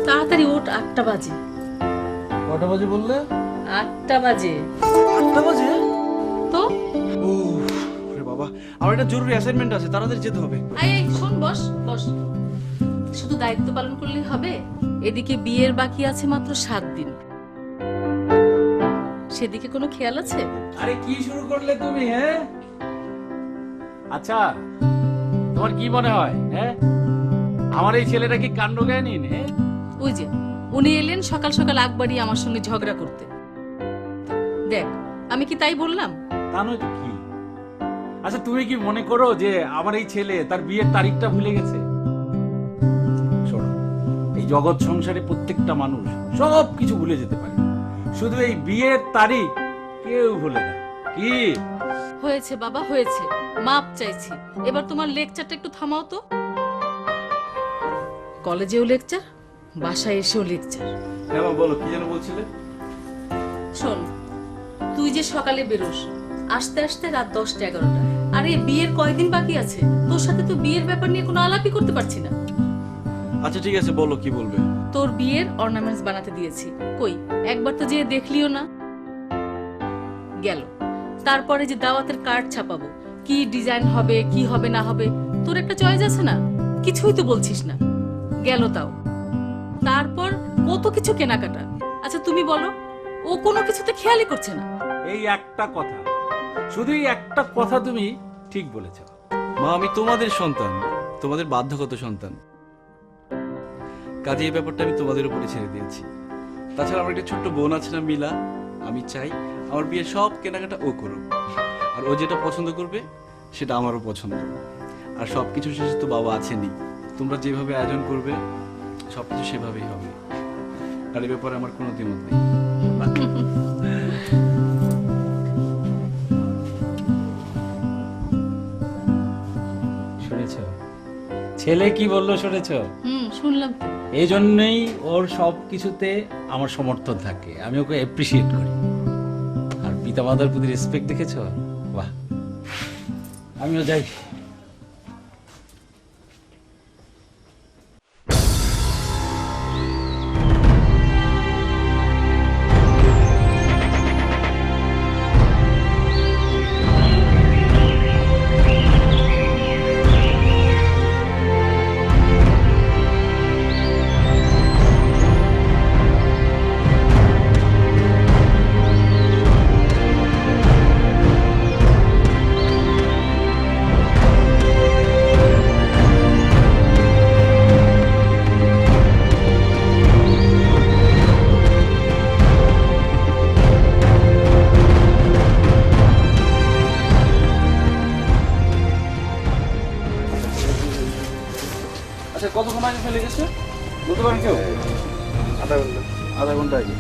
তাড়াতাড়ি ওঠ, 8টা বাজে। কটা বাজে বললে? 8টা বাজে। 8টা বাজে? তো ওরে বাবা, আমার একটা জরুরি অ্যাসাইনমেন্ট আছে, তাড়াতাড়ি যেতে হবে। এই শোন, বস বস। শুধু দায়িত্ব পালন করলেই হবে? এদিকে বিয়ের বাকি আছে মাত্র 7 দিন। সেদিকে কোনো খেয়াল আছে? আরে কি শুরু করলে তুমি? হ্যাঁ, আচ্ছা তোমার কি মনে হয়? হ্যাঁ, আমার এই ছেলেটা কি কাণ্ড জ্ঞানী? হ্যাঁ, ওই যে উনি এলেন সকাল সকাল আকবারই আমার সঙ্গে ঝগড়া করতে। দেখ, আমি কি তাই বললাম? তা নয় তো কি? আচ্ছা তুমি কি মনে করো যে আমার এই ছেলে তার বিয়ের তারিখটা ভুলে গেছে? শোনো, এই জগৎ সংসারে প্রত্যেকটা মানুষ সব কিছু ভুলে যেতে পারে, শুধু এই বিয়ের তারিখ কেউ ভুলে না। কি হয়েছে বাবা, হয়েছে, মাপ চাইছি। এবার তোমার লেকচারটা একটু থামাও তো। কলেজেও লেকচার, বাসায় এসেও লেকচার। হ্যাঁ মা, বলো কি যেন বলছিলে? শোন, তুই যে সকালে বেরোস, আসতে আসতে রাত 10টা-11টা। আরে বিয়ের কয়দিন বাকি আছে? তোর সাথে তো বিয়ের ব্যাপার নিয়ে কোনো আলাপই করতে পারছি না। আচ্ছা ঠিক আছে, বলো কি বলবে। তোর বিয়ের অর্নামেন্টস বানাতে দিয়েছি, কই একবার তো যেয়ে দেখলিও না। গেল, তারপরে যে দাওয়াতের কার্ড ছাপাবো, কি ডিজাইন হবে কি হবে না হবে, তোর একটা চয়েস আছে না? কিছুই তো বলছিস না। গেল তাও। তারপর কত কিছু কেনাকাটা। আচ্ছা তুমি বলো, ও কোনো কিছুতে খেয়ালই করছে না। এই একটা কথা, শুধু এই একটা কথা তুমি ঠিক বলেছ। মা, আমি তোমাদের সন্তান, তোমাদের বাধ্যগত সন্তান, কাজে এই ব্যাপারটা আমি তোমাদের উপরে ছেড়ে দিয়েছি। তাছাড়া আমার একটা ছোট্ট বোন আছে না, মিলা। আমি চাই আমার বিয়ে সব কেনাকাটা ও করুক, আর ও যেটা পছন্দ করবে সেটা আমারও পছন্দ। আর সবকিছু শেষে তো বাবা আছেনই, তোমরা যেভাবে আয়োজন করবে সবকিছু সেভাবেই হবে। আর এই ব্যাপারে আমার কোনো দ্বিমত নেই। শুনেছ ছেলে কি বললো? শুনেছ? শুনলাম তো। এই জন্যই ওর সব কিছুতে আমার সমর্থন থাকে, আমি ওকে অ্যাপ্রিসিয়েট করি। আর পিতামাতার প্রতি রেসপেক্ট দেখেছ? বাহ, আমিও যাই। আচ্ছা, কতক্ষণ আগে ফেলে গেছে বলতে পারেন কেউ? আধা ঘন্টা। আধা ঘন্টা আগে।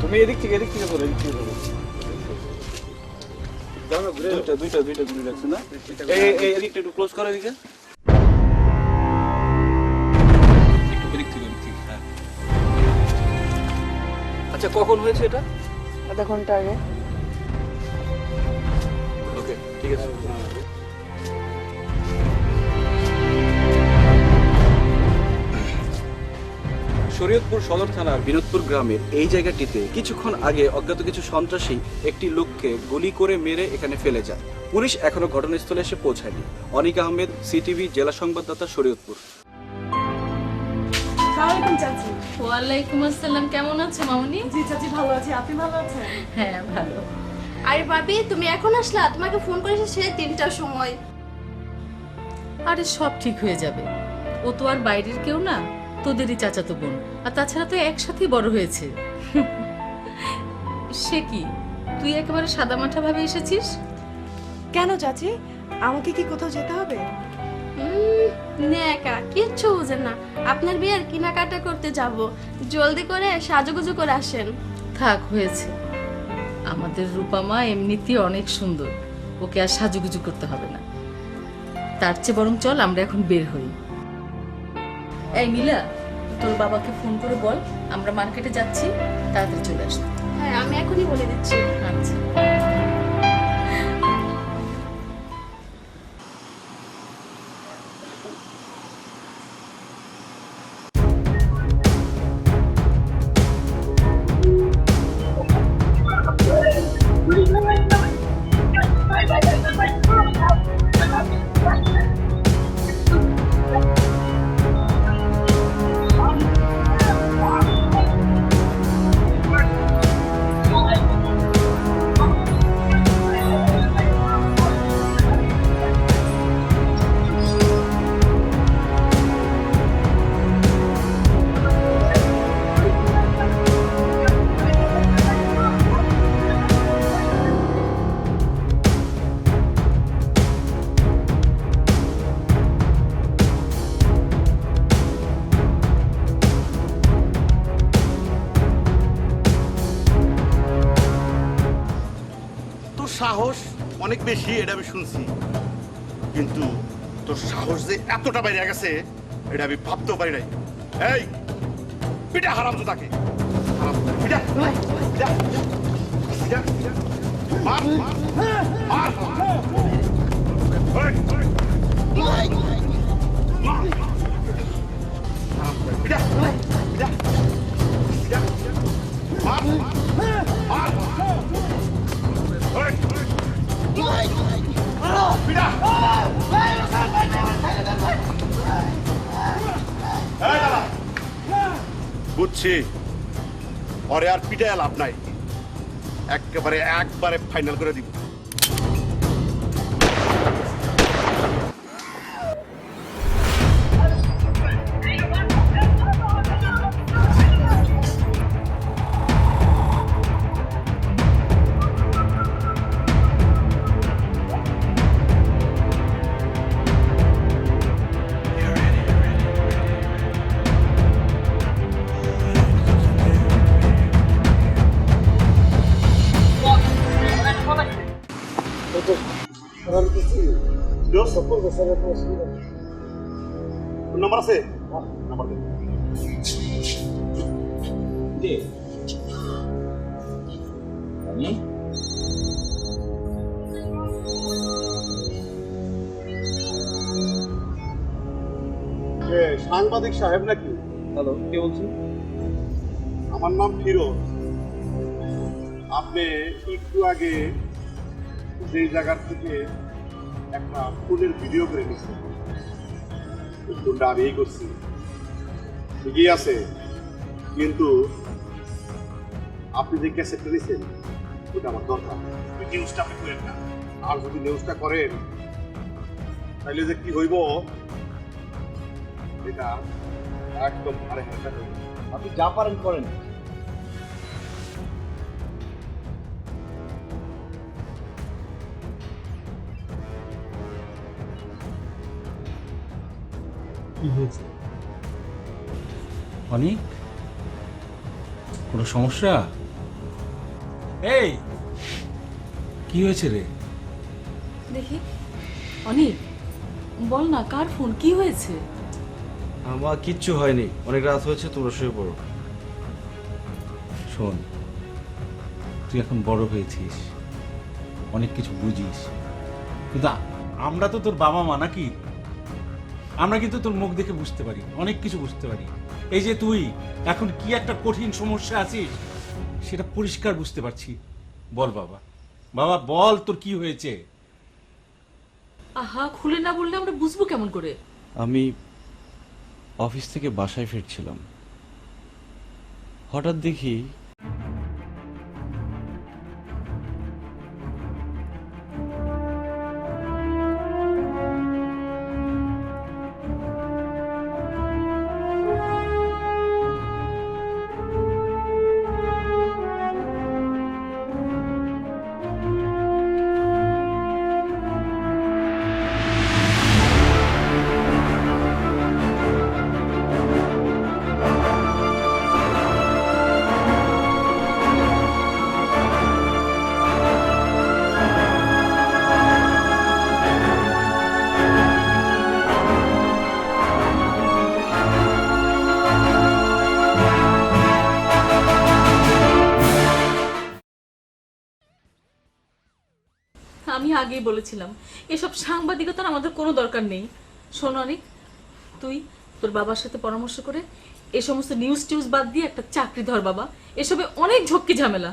তুমি এদিক থেকে ধরো, এদিক থেকে ধরো। দুইটা গুলি লাগছে না? এই এদিকটা একটু ক্লোজ করো, এদিকে একটু, এদিক থেকে হ্যাঁ। আচ্ছা, কখন হয়েছে এটা? আধা ঘন্টা আগে। ওকে, ঠিক আছে। শরীয়তপুর সদর থানার বিনোদপুর গ্রামের এই জায়গাটিতে কিছুক্ষণ আগে অজ্ঞাত কিছু সন্ত্রাসী একটি লোককে গুলি করে মেরে এখানে ফেলে যায়। পুলিশ এখনো ঘটনাস্থলে এসে পৌঁছায়নি। অনিক আহমেদ, সিটিভি জেলা সংবাদদাতা, শরীয়তপুর। আসসালামু চাচি। ওয়ালাইকুম আসসালাম, কেমন আছো মামনি? জি চাচি, ভালো আছি, আপনি ভালো আছেন? হ্যাঁ ভালো। আরে ভাবি, তুমি এখন আসলা? তোমাকে ফোন করেছে সে 3টার সময়। আরে সব ঠিক হয়ে যাবে, ও তো আর বাইরের কেউ না, তোদেরই চাচাতো বোন। আর তাছাড়া তো একসাথেই বড় হয়েছে। সে কি, তুই একেবারে সাদামাঠা ভাবে এসেছিস? কেন চাচি, আমাকে কি কোথাও যেতে হবে? একা কিচ্ছু বুঝেন না। আপনার বিয়ের কেনাকাটা করতে যাব, জলদি করে সাজুগুজু করে আসেন। থাক, হয়েছে। আমাদের রূপামা এমনিতেই অনেক সুন্দর, ওকে আর সাজুগুজু করতে হবে না। তার চেয়ে বরং চল আমরা এখন বের হই। এই মিলা, তোর বাবাকে ফোন করে বল আমরা মার্কেটে যাচ্ছি, তাড়াতাড়ি চলে আসতে। হ্যাঁ, আমি এখনই বলে দিচ্ছি। আচ্ছা। সাহস অনেক বেশি, এটা আমি শুনছি, কিন্তু তোর সাহস যে এতটা বাইরে গেছে এটা আমি ভাবতেও পারি নাই। এই পিটা হারামজাদাকে, হারামজাদা পিটা, পিটা, পিটা, পিটা। মার, মার, মার। এই, মার। হারামজাদা, পিটা, পিটা, পিটা, মার, মার। এই, পিটা। এই দাদা, বুঝছি ওরে আর পিটায় লাভ নাই, একবারে ফাইনাল করে দিব। নাম্বার আছে? নাম্বার দে। সাংবাদিক সাহেব নাকি? হ্যালো, কে বলছেন? আমার নাম ফিরোজ। আপনি একটু আগে যে জায়গার থেকে একটা ফুলের ভিডিও করে নিচ্ছেন, ফুলটা আমিই করছি, ঠিকই আছে, কিন্তু আপনি যে ক্যাসেটটা নিচ্ছেন ওটা আমার দরকার। নিউজটা আপনি করেন না, আর যদি নিউজটা করেন তাহলে যে কি হইব এটা একদম ভালো হয়ে যাবে। আপনি যা পারেন করেন। কি হয়েছে? অনেক কোনো সমস্যা? এই কি হয়েছে রে? দেখি অনিক, বল না কার ফোন, কি হয়েছে? আমার কিচ্ছু হয়নি, অনেক রাত হয়েছে, তোমরা শুয়ে পড়ো। শোন, তুই এখন বড় হয়েছিস, অনেক কিছু বুঝিস, কিন্তু আমরা তো তোর বাবা মা নাকি? আমরা কিন্তু তোর মুখ দেখে বুঝতে পারি, অনেক কিছু বুঝতে পারি। এই যে তুই এখন কি একটা কঠিন সমস্যা আছিস সেটা পরিষ্কার বুঝতে পারছি। বল বাবা, বাবা বল তোর কি হয়েছে? আহা, খুলে না বললে আমরা বুঝবো কেমন করে? আমি অফিস থেকে বাসায় ফিরছিলাম, হঠাৎ দেখি আমি আগেই বলেছিলাম এসব সাংবাদিকতার আমাদের কোনো দরকার নেই। শোন অনিক, তুই তোর বাবার সাথে পরামর্শ করে এই সমস্ত নিউজ টিউজ বাদ দিয়ে একটা চাকরি ধর বাবা, এসবে অনেক ঝক্কি ঝামেলা।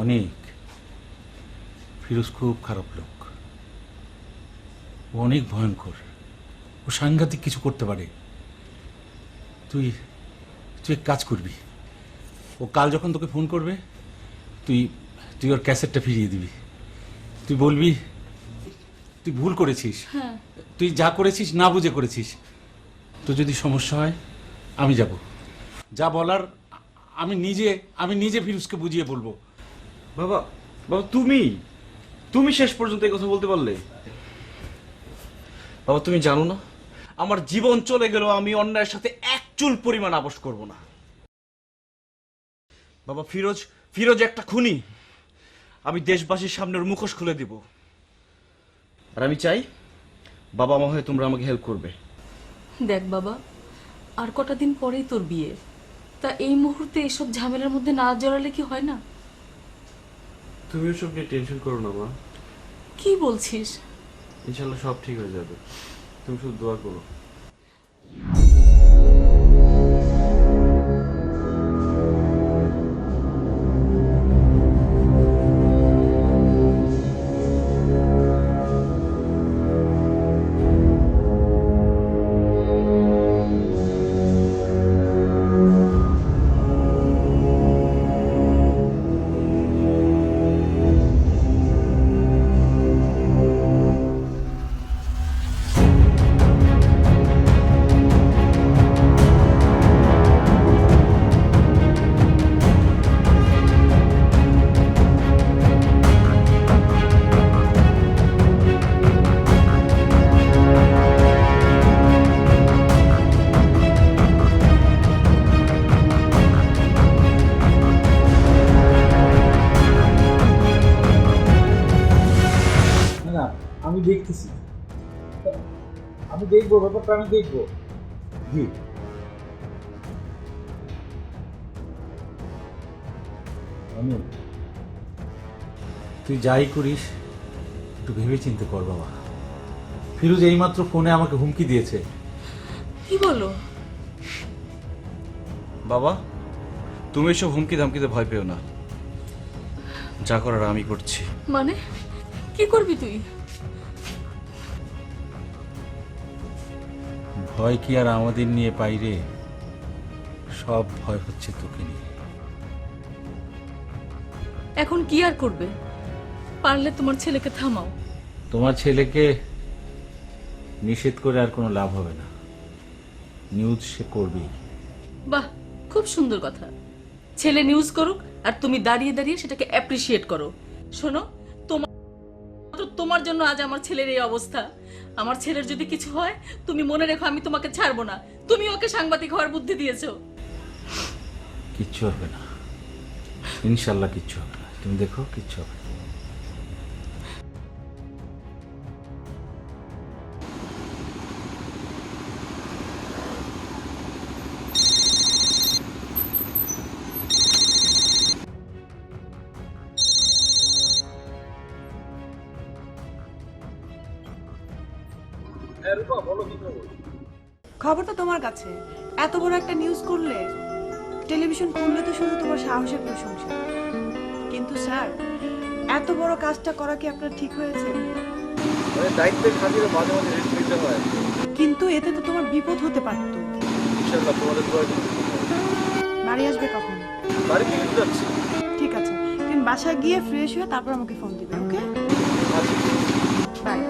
অনেক, ফিরোজ খুব খারাপ লোক, ও অনেক ভয়ঙ্কর, ও সাংঘাতিক কিছু করতে পারে। তুই তুই এক কাজ করবি, ও কাল যখন তোকে ফোন করবে তুই তুই ওর ক্যাসেটটা ফিরিয়ে দিবি। তুই বলবি তুই ভুল করেছিস, তুই যা করেছিস না বুঝে করেছিস। তো যদি সমস্যা হয় আমি যাব, যা বলার আমি নিজে ফিরোজকে বুঝিয়ে বলবো। বাবা, বাবা তুমি শেষ পর্যন্ত এই কথা বলতে পারলে? বাবা তুমি জানো না, আমার জীবন চলে গেল, আমি অন্যায়ের সাথে এক চুল পরিমাণ আপোষ করব না। বাবা ফিরোজ একটা খুনি, আমি দেশবাসীর সামনে ওর মুখোশ খুলে দিব। আর আমি চাই বাবা মা হয়ে তোমরা আমাকে হেল্প করবে। দেখ বাবা, আর কটা দিন পরেই তোর বিয়ে, তা এই মুহূর্তে এসব ঝামেলার মধ্যে না জড়ালে কি হয় না? তুমি ওসব নিয়ে টেনশন করো না মা, কি বলছিস? ইনশাল্লাহ সব ঠিক হয়ে যাবে, তুমি শুধু দোয়া করো। না আমি দেখতেছি, আমি দেখবো ব্যাপারটা, আমি দেখবো। জি আমি, তুই যাই করিস একটু ভেবে চিন্তে কর বাবা। ফিরোজ এইমাত্র ফোনে আমাকে হুমকি দিয়েছে। কি বলো? বাবা, তুমি এসব হুমকি ধামকিতে ভয় পেও না, যা করার আমি করছি। মানে কি করবি তুই? ভয় কি আর আমাদের নিয়ে পাই রে, সব ভয় হচ্ছে তোকে নিয়ে। এখন কি আর করবে? পারলে তোমার ছেলেকে থামাও। তোমার ছেলেকে নিষেধ করে আর কোনো লাভ হবে না, নিউজ সে করবেই। বাহ, খুব সুন্দর কথা। ছেলে নিউজ করুক আর তুমি দাঁড়িয়ে দাঁড়িয়ে সেটাকে অ্যাপ্রিসিয়েট করো। শোনো, তোমার জন্য আজ আমার ছেলের এই অবস্থা। আমার ছেলের যদি কিছু হয় তুমি মনে রেখো আমি তোমাকে ছাড়বো না। তুমি ওকে সাংবাদিক হওয়ার বুদ্ধি দিয়েছো। কিচ্ছু হবে না, ইনশাল্লাহ কিচ্ছু হবে না, তুমি দেখো কিচ্ছু হবে না। খবর তো তোমার কাছে, এত বড় একটা নিউজ করলে টেলিভিশন খুললে তো শুধু তোমার সাহসের প্রশংসা। কিন্তু স্যার, এত বড় কাজটা করা কি আপনার ঠিক হয়েছে? দায়িত্বের খাতিরে মাঝে মাঝে রিস্ক নিতে হয়। কিন্তু এতে তো তোমার বিপদ হতে পারত। ইনশাআল্লাহ তোমাদের দোয়া বাড়ি আসবে কখন? বাড়ি থেকে যাচ্ছি। ঠিক আছে, তুমি বাসায় গিয়ে ফ্রেশ হয়ে তারপর আমাকে ফোন দিবে, ওকে? বাই।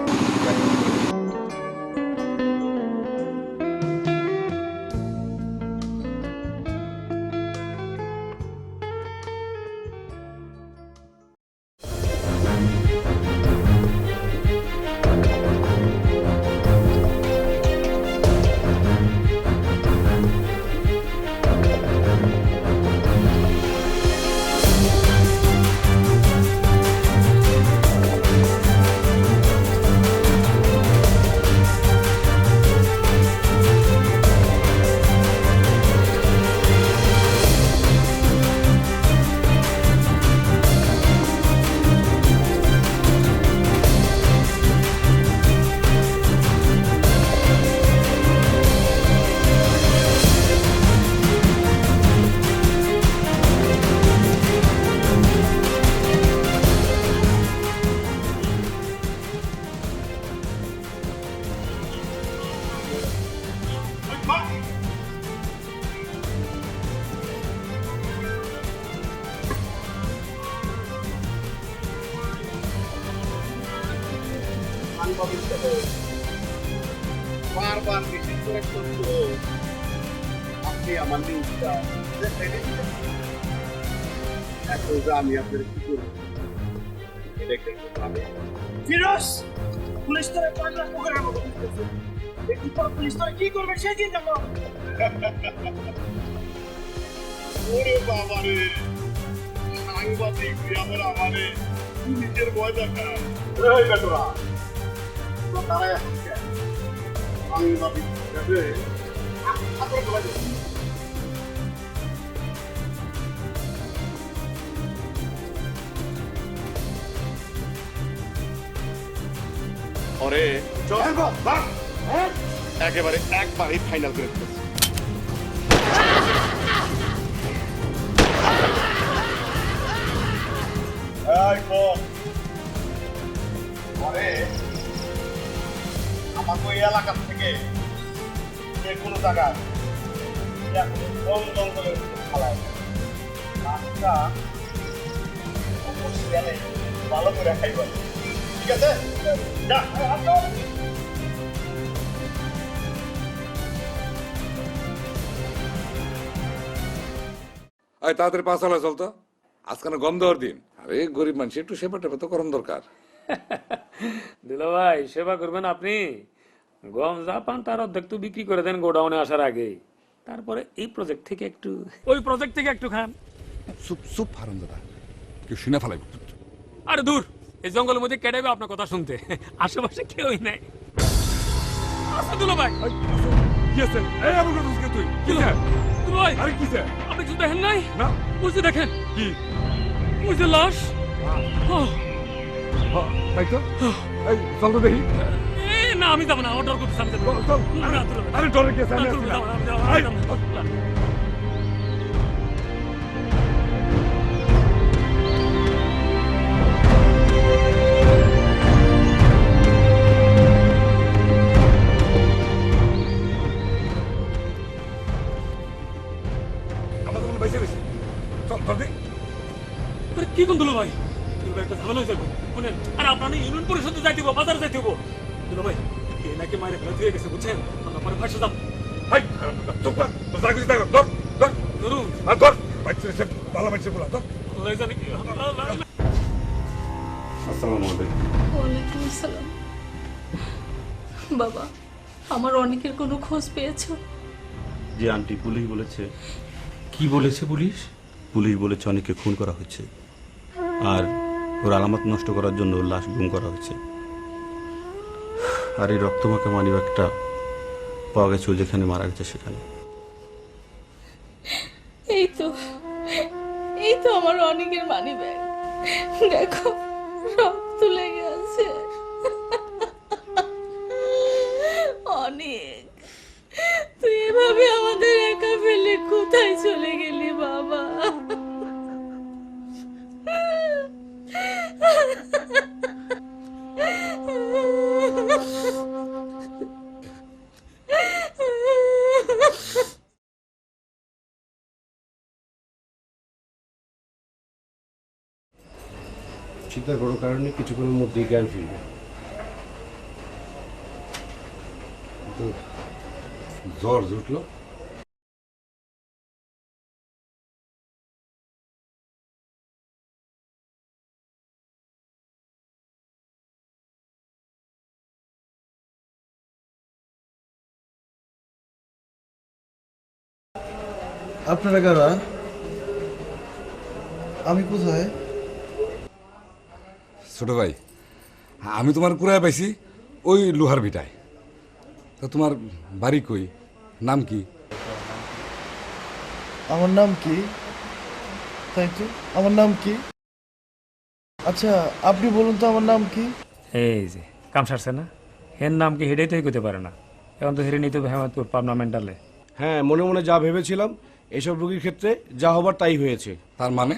বারবার বিশেষ করে তথ্য আপনি আমার নিউজটা এখন আমি আপনার কি করব? ফিরোজ, পুলিশ তোরে পাগলা কুকুরের মতো বুঝতেছে। একটু পর পুলিশ তোরে কি করবে সেদিন জানো। ওরে বাবা রে, সাংবাদিক আমারে পুলিশের ভয় দেখা এই বেটোরা তো তারাই এখন কেন আমি ভাবি যাবে আপনার বলা যাবে ওরে চল একেবারে একবারই ফাইনাল করে দিতেছি এই কোন ওরে আমার ওই এলাকা থেকে যে কোনো জায়গায় এখন বন জঙ্গলের খালায় কাজটা অবশ্যই ভালো করে খাইব ঠিক আছে যা আয় তাড়াতাড়ি পাঁচ আলা চলতো আজকাল গম দেওয়ার দিন আরে গরিব মানুষ একটু সেবা টেপা তো করণ দরকার। দুলা ভাই সেবা করবেন আপনি, গম যা পান তার অর্ধেক তো বিক্রি করে দেন গোডাউনে আসার আগে, তারপরে এই প্রজেক্ট থেকে একটু ওই প্রজেক্ট থেকে একটু খান। চুপ চুপ হারাম দাদা কেউ শুনে ফেলাই। আরে দূর, এই জঙ্গলের মধ্যে কেটে আপনার কথা শুনতে, আশেপাশে কেউই নাই। আচ্ছা দুলা ভাই কি আছে এই আমার কথা শুনকে তুই কি আছে দুলা ভাই আরে কি আছে আপনি কিছু দেখেন নাই? না ওই যে দেখেন কি ওই যে লাশ। তাই তো এই চল তো দেখি। না আমি যাবো না, অর্ডার করতে আমি যাবো। চল আরে ডরে গেছে আমি আমাদের মনে বাইসে গেছে চল ধর দে। আরে কি কোন দুলো ভাই, দুলো ভাই একটা ঝামেলা হয়ে যাবে শুনেন। আরে আপনার ইউনিয়ন পরিষদে যাইতে হবো, বাজারে যাইতে হবো। দুলো ভাই কে নাকি মায়ের ফেলে দিয়ে গেছে বুঝছেন, আমরা পরে ফাঁসে যাবো। হাই চুপ কর তো যা কিছু দেখো ধর ধর ধরুন আর ধর বাইসে সে পালা বাইসে বলা ধর। আল্লাহ জানে কি। আসসালামু আলাইকুম। ওয়ালাইকুম আসসালাম। বাবা, আমার অনেকের কোনো খোঁজ পেয়েছো? যে আন্টি পুলিশ বলেছে, কি বলেছে পুলিশ? পুলিশ বলেছে অনেককে খুন করা হয়েছে আর ওর আলামত নষ্ট করার জন্য ওর লাশ গুম করা হয়েছে। আর এই রক্তমাখা মানিব্যাগটা পাওয়া গেছে ও যেখানে মারা গেছে সেখানে। এই তো আমার অনেকের মানি ব্যাগ, দেখো রক্ত লেগে আছে। অনেক, তুই এভাবে আমাদের একা ফেলে কোথায় চলে গেলি বাবা? চিন্তা কোনো কারণে কিছুক্ষণের মধ্যেই জ্ঞান ফিরবে। জ্বর জুটলো আপনারা কারা? আমি কোথায়? ছোট ভাই আমি তোমার কুড়ায় পাইছি ওই লোহার ভিটায়। তা তোমার বাড়ি কই, নাম কি? আমার নাম কি? তাই তো, আমার নাম কি? আচ্ছা আপনি বলুন তো আমার নাম কি? এই যে কাম সারছে না, এর নাম কি হেডেই তৈরি করতে পারে না, এখন তো হেরে নিতে হবে হেমাদপুর পাবনা মেন্টালে। হ্যাঁ, মনে মনে যা ভেবেছিলাম এসব রোগীর ক্ষেত্রে যা হবার তাই হয়েছে। তার মানে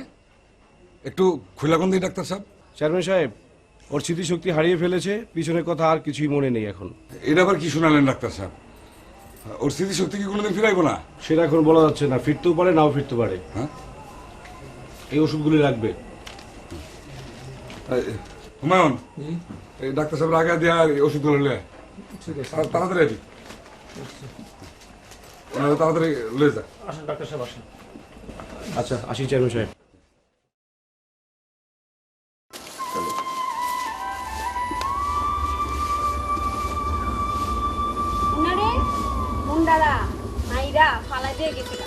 একটু খোলাগন দিই ডাক্তার সাহেব। চেয়ারম্যান সাহেব, ওর স্মৃতিশক্তি হারিয়ে ফেলেছে, পিছনের কথা আর কিছুই মনে নেই এখন। এটা আবার কি শোনালেন ডাক্তার সাহেব? ওর স্মৃতিশক্তি কি কোনোদিন ফিরাইবো না? সেটা এখন বলা যাচ্ছে না, ফিরতেও পারে নাও ফিরতে পারে। হ্যাঁ, এই ওষুধগুলি লাগবে। হুমায়ুন এই ডাক্তার সাহেব আগে দিয়ে আর ওষুধগুলো লে আর তাড়াতাড়ি আবি, তাড়াতাড়ি লয়ে যা। আসুন ডাক্তার সাহেব আসুন। আচ্ছা আসি চেয়ারম্যান সাহেব। মুন্ডারা মাইরা ফালাই দিয়ে গেছিল,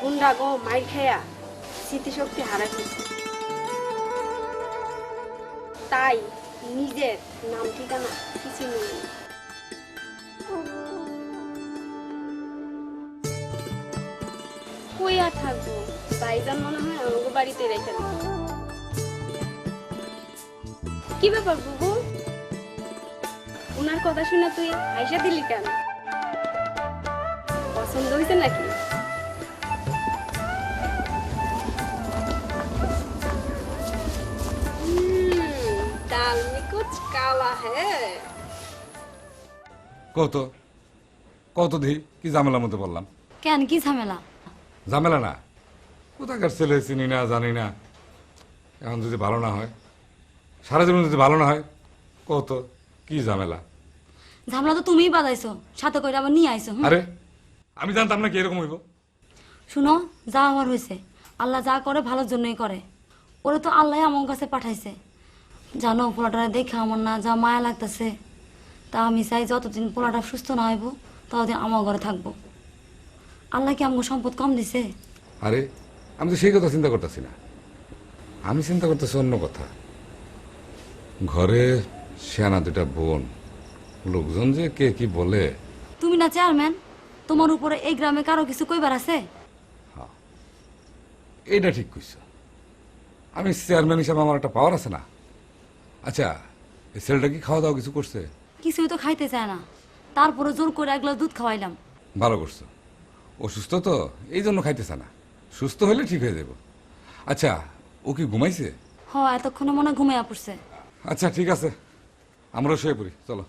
মুন্ডা গো মাইর খেয়া স্মৃতিশক্তি হারাই ফেলছে। তাই নিজের নাম ঠিকানা কিছু নেই। কই আর থাকবো, ভাইজান মনে হয় আমাকে বাড়িতে রেখে দিল। কি ব্যাপার বুবু, ওনার কথা শুনে তুই আইসা দিলি কেন? পছন্দ হয়েছে নাকি? दाल में कुछ काला है। কত কত দি কি ঝামেলার মধ্যে বললাম? কেন কি ঝামেলা? ঝামেলা না, কোথাকার ছেলে চিনি না জানি না, এখন যদি ভালো না হয়, সারা জীবন যদি ভালো না হয়, কত কি ঝামেলা? ঝামেলা তো তুমিই বাজাইছো, সাথে করে আবার নিয়ে আইছো। আরে আমি জানতাম না কি এরকম হইব। শুনো, যা আমার হয়েছে, আল্লাহ যা করে ভালোর জন্যই করে। ওরা তো আল্লাহ আমার কাছে পাঠাইছে। জানো, পোলাটা দেখে আমার না যা মায়া লাগতেছে। তা আমি চাই যতদিন পোলাটা সুস্থ না হইব ততদিন আমার ঘরে থাকবো। আল্লাহ কি আমার সম্পদ কম দিছে? আরে আমি তো সেই কথা চিন্তা করতেছি না, আমি চিন্তা করতেছি অন্য কথা। ঘরে সেনা দুটা বোন, লোকজন যে কে কি বলে। তুমি না চেয়ারম্যান, তোমার উপরে এই গ্রামে কারো কিছু কইবার আছে? এইটা ঠিক কইছ, আমি চেয়ারম্যান হিসাবে আমার একটা পাওয়ার আছে না। আচ্ছা, এই ছেলেটা কি খাওয়া দাওয়া কিছু করছে? কিছুই তো খাইতে চায় না, তারপরে জোর করে এক গ্লাস দুধ খাওয়াইলাম। ভালো করছো, অসুস্থ তো এই জন্য খাইতেছে না, সুস্থ হলে ঠিক হয়ে যাব। আচ্ছা, ও কি ঘুমাইছে? হ, এতক্ষণে মনে হয় ঘুমাইয়া পড়ছে। আচ্ছা ঠিক আছে, আমরা শুয়ে পড়ি, চলো।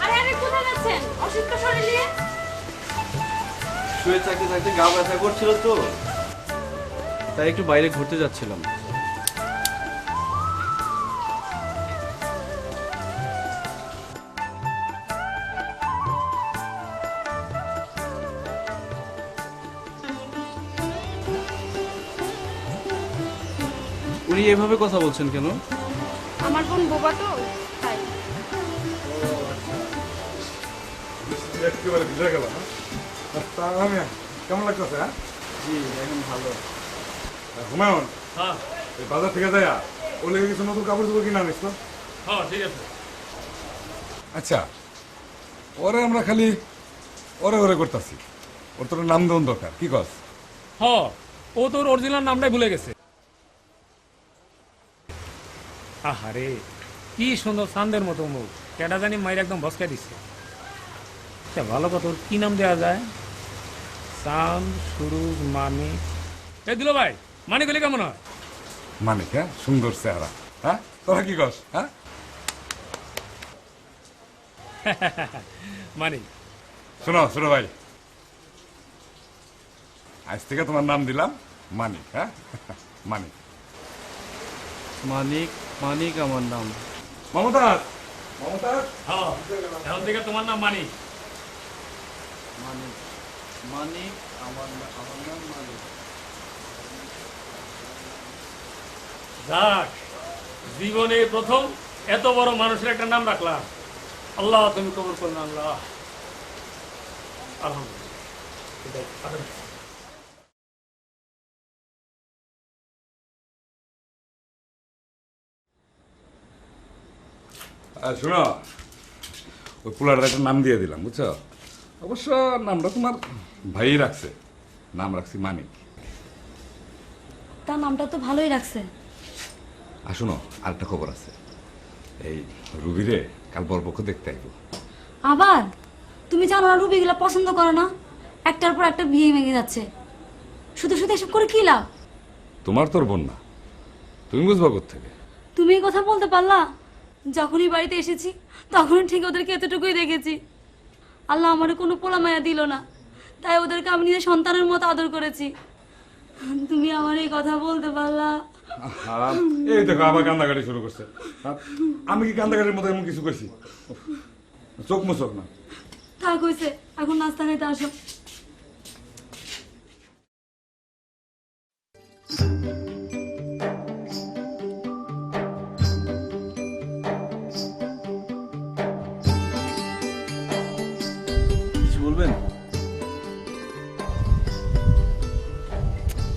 আরে আরে, কোথায় যাচ্ছেন অসুস্থ শরীর নিয়ে? শুয়ে থাকতে থাকতে গা ব্যথা করছিল তো, তাই একটু বাইরে ঘুরতে যাচ্ছিলাম। উনি এভাবে কথা বলছেন কেন? আমার বোন বোবা তো, তাই। একেবারে ভিজে গেল। কেমন লাগতেছে? জি এখন ভালো। হুমায়ুন, এই বাজার থেকে যায় ও লেগে কিছু নতুন কাপড় চোপড় কিনে আনিস তো? হ্যাঁ ঠিক আছে। আচ্ছা, ওরে আমরা খালি ওরে ওরে করতেছি, ওর তোর নাম দেওয়ার দরকার, কি কস? হ্যাঁ, ও তোর অরিজিনাল নামটাই ভুলে গেছে। আহারে, কি সুন্দর চাঁদের মতো মুখ, কেটা জানি মায়ের একদম ভসকা দিচ্ছে। ভালো কথা, ওর কি নাম দেওয়া যায়? চাঁদ, সুরুজ, মানিক। এই দিল ভাই, মানিক হলে কেমন হয়? মানিক, হ্যাঁ, সুন্দর চেহারা। হ্যাঁ, তোরা কি কস? হ্যাঁ, মানিক। শোনো শোনো ভাই, আজ থেকে তোমার নাম দিলাম মানিক। হ্যাঁ, মানিক। মানিক, মানিক আমার নাম। মমতাজ, মমতাজ। হ্যাঁ, এখন থেকে তোমার নাম মানিক। মানিক, মানিক আমার নাম মানিক। যাক, জীবনে প্রথম এত বড় মানুষের একটা নাম রাখলাম। আল্লাহ তুমি কবুল করুন। আল্লাহ, আলহামদুলিল্লাহ। শোনো, ওই পোলাটার একটা নাম দিয়ে দিলাম, বুঝছো? অবশ্য নামটা তোমার ভাই রাখছে, নাম রাখছি মানিক। তার নামটা তো ভালোই রাখছে। আর শোনো, আরেকটা খবর আছে, এই রুবিরে কাল বরপক্ষ দেখতে আইব। আবার? তুমি জানো না রুবি গুলা পছন্দ করে না, একটার পর একটা বিয়ে ভেঙে যাচ্ছে। শুধু শুধু এসব করে কি লাভ? তোমার তোর বোন না, তুমি বুঝবা কোত্থেকে? তুমি এই কথা বলতে পারলা? যখনই বাড়িতে এসেছি তখনই ঠিক ওদেরকে এতটুকুই দেখেছি। আল্লাহ আমার কোনো পোলা মায়া দিল না, তাই ওদেরকে আমি নিজের সন্তানের মতো আদর করেছি। তুমি আমার এই কথা বলতে পারলা? এই দেখো আবার কান্দাকাটি শুরু করছে। আমি কি কান্দাকাটির মতো এমন কিছু করছি? চোখ মুচোক না। থাক হয়েছে, এখন নাস্তা খাইতে আসো।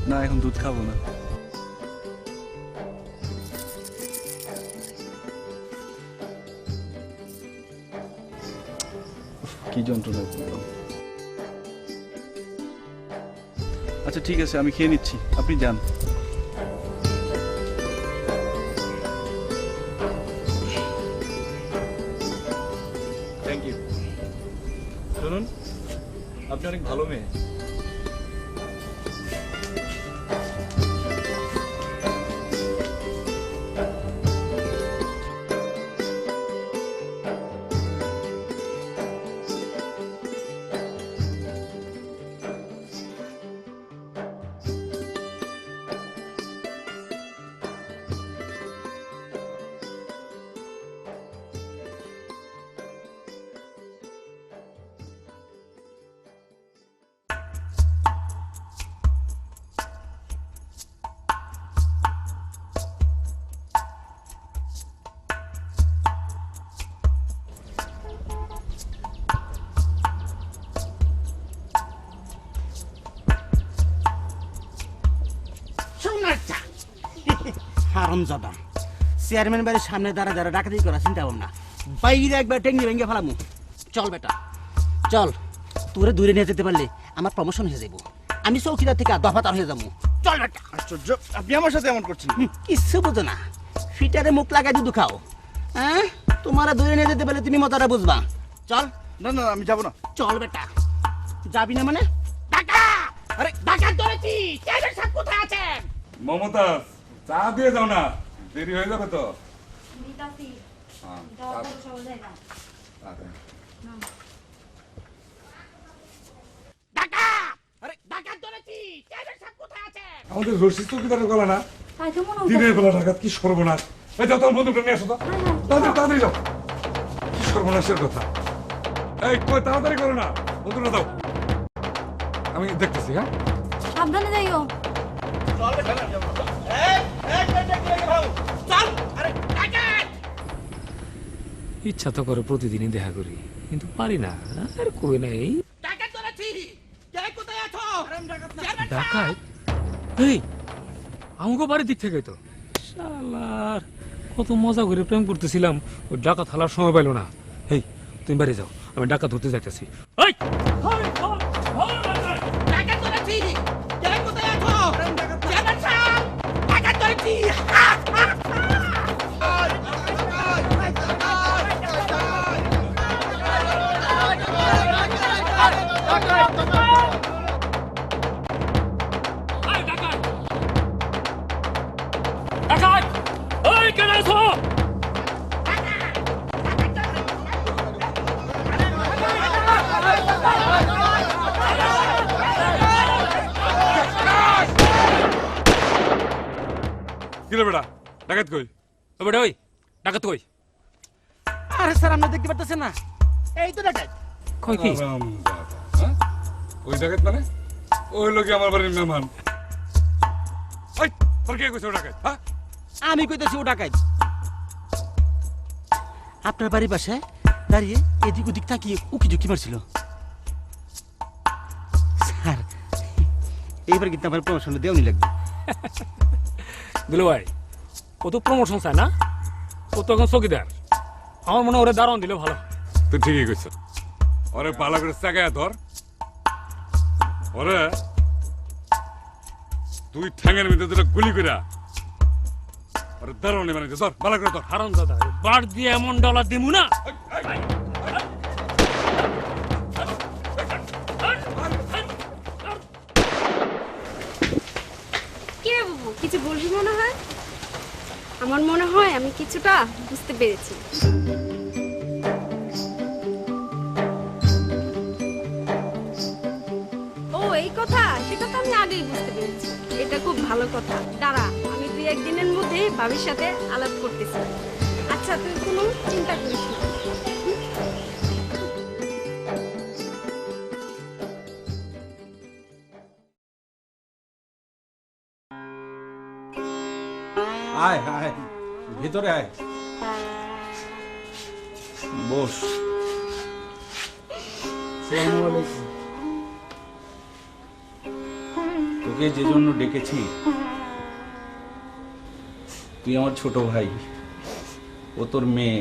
না, এখন দুধ খাবো না। কি যন্ত্রণা করলাম। আচ্ছা ঠিক আছে, আমি খেয়ে নিচ্ছি, আপনি যান। Thank you. শুনুন, আপনি অনেক ভালো মেয়ে। হারামজাদা চেয়ারম্যান বাড়ির সামনে দাঁড়া দাঁড়া ডাকাতি করা চিন্তা ভাবনা, বাইরে একবার টেঙ্গি ভেঙে ফেলামু। চল বেটা চল, তোরে দূরে নিয়ে যেতে পারলে আমার প্রমোশন হয়ে যাবো, আমি চৌকিদার থেকে দফাতার হয়ে যাবো। চল বেটা। আশ্চর্য, আপনি আমার সাথে এমন করছেন? কিচ্ছু বোঝো না, ফিটারে মুখ লাগাই দুধ খাও। হ্যাঁ, তোমারা দূরে নিয়ে যেতে পারলে তুমি মজাটা বুঝবা। চল। না না, আমি যাবো না। চল বেটা। যাবি না মানে? টাকা! আরে টাকা ধরেছি, চেয়ারম্যান সাহেব কোথায় আছেন? মমতাজ, চা দিয়ে যাও না, দেরি হয়ে যাবে তো। আমাদের রশিদ চৌকিদারের গলা না, দিনের বেলা ডাকাত, কি সর্বনাশ। এই যাও, তোমার বন্ধুটা নিয়ে আসো তো, তাড়াতাড়ি তাড়াতাড়ি যাও। কি সর্বনাশের কথা। এই কই, তাড়াতাড়ি করো না, বন্ধুটা দাও, আমি দেখতেছি। হ্যাঁ, সাবধানে যাইও। ইচ্ছা তো করে প্রতিদিনই দেখা করি, কিন্তু পারি না। আর কই নাই ডাকাত। এই আমাকে বাড়ির দিক থেকে তো শালার কত মজা করে প্রেম করতেছিলাম, ওই ডাকাত হালার সময় পাইল না। এই তুমি বাড়ি যাও, আমি ডাকাত ধরতে যাইতেছি। বেটা ডাকাত কই? বেটা ওই ডাকাত কই? আরে স্যার, আপনি দেখতে পারতেছেন না? এই তো ডাকাত। কই কি? ওই ডাকাত মানে? ওই লোকে আমার বাড়ির মেহমান। ওই তোর কে কইছ ডাকাত? হ্যাঁ, আমি কইতেছি ও ডাকাত। আপনার বাড়ির পাশে দাঁড়িয়ে এদিক ওদিক তাকিয়ে উকি ঝুঁকি মারছিল। স্যার, এইবার কিন্তু আমার প্রমোশন দেওয়ানি লাগবে। দিল ভাই, ও তো প্রমোশন চায় না, ও তো এখন চৌকিদার। আমার মনে হয় ওরে দারণ দিলে ভালো। তুই ঠিকই কইছ। ওরে ভালো করে চাগায় ধর, ওরে তুই ঠ্যাঙের ভিতরে দুটো গুলি কইরা ওরে দারুণ মানে ধর, ভালো করে ধর। হারাম দাদা, বার দিয়ে এমন ডলার দিমু না। কে বাবু, কিছু বলবি মনে হয়? আমার মনে হয় আমি কিছুটা বুঝতে পেরেছি। ও এই কথা, সেটা তো আমি আগেই বুঝতে পেরেছি। এটা খুব ভালো কথা। দাঁড়া, আমি 2-1 দিনের মধ্যে ভাবির সাথে আলাপ করতেছি। আচ্ছা, তুই কোনো চিন্তা করিস না। আয় আয়, ভিতরে আয়, বস। আসসালামু আলাইকুম। তোর তোকে যে জন্য ডেকেছি, তুই আমার ছোট ভাই, ও তোর মেয়ে,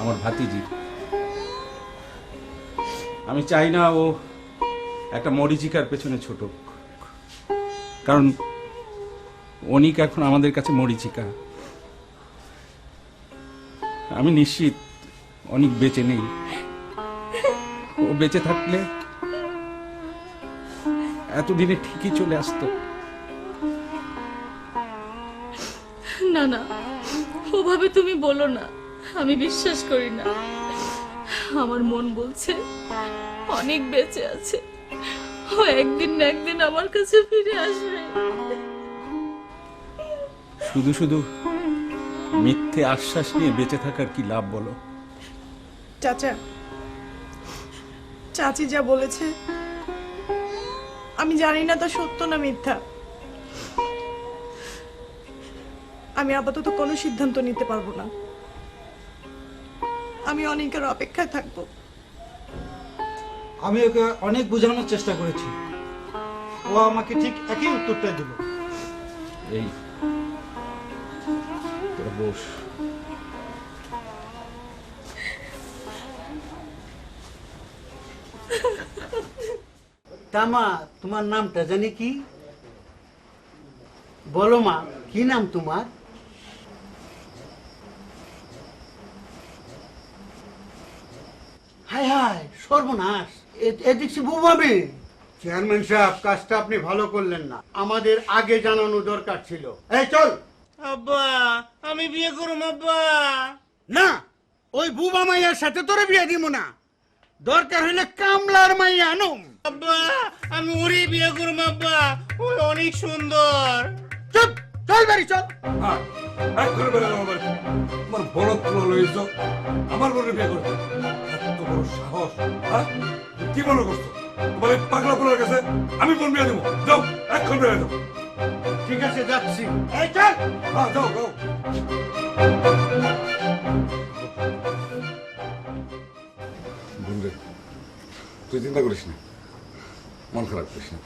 আমার ভাতিজি। আমি চাই না ও একটা মরিচিকার পেছনে ছোট, কারণ অনিক এখন আমাদের কাছে মরিচিকা। আমি নিশ্চিত অনেক বেঁচে নেই। ও বেঁচে থাকলে এতদিনে ঠিকই চলে আসতো। না না, ওভাবে তুমি বলো না, আমি বিশ্বাস করি না। আমার মন বলছে অনেক বেঁচে আছে, ও একদিন না একদিন আমার কাছে ফিরে আসবে। শুধু শুধু মিথ্যে আশ্বাস নিয়ে বেঁচে থাকার কি লাভ বলো? চাচা, চাচি যা বলেছে আমি জানি না তা সত্য না মিথ্যা। আমি আপাতত কোনো সিদ্ধান্ত নিতে পারবো না। আমি অনেকের অপেক্ষায় থাকবো। আমি ওকে অনেক বোঝানোর চেষ্টা করেছি, ও আমাকে ঠিক একই উত্তরটা দিল। এই তোরা বস। তামা, তোমার নামটা জানি কি? বলো মা, কি নাম তোমার? হায় হায়, সর্বনাশ! এ দেখছি বুবাবে। চেয়ারম্যান সাহেব, কাজটা আপনি ভালো করলেন না, আমাদের আগে জানানো দরকার ছিল। এই চল। আব্বা, আমি বিয়ে করুম আব্বা। না, ওই বুবা মাইয়ার সাথে তোরে বিয়ে দিব না, দরকার হইলে কামলার মাইয়া আনুম। আব্বা, আমি ওরে বিয়ে করুম আব্বা, ওই অনেক সুন্দর। চুপ, চল বাড়ি চল। আমার বড় তুলো লইছ, আমার বোনের বিয়ে করতে এত বড় সাহস, হ্যাঁ? কি মনে করছো তোমার এই পাগলা পোলার কাছে আমি বোন বিয়ে দেবো? যাও, এখন বেড়ে যাও। ঠিক আছে, যাচ্ছি। এই চল। হ্যাঁ, যাও যাও। বোনরে, তুই চিন্তা করিস না, মন খারাপ করিস না।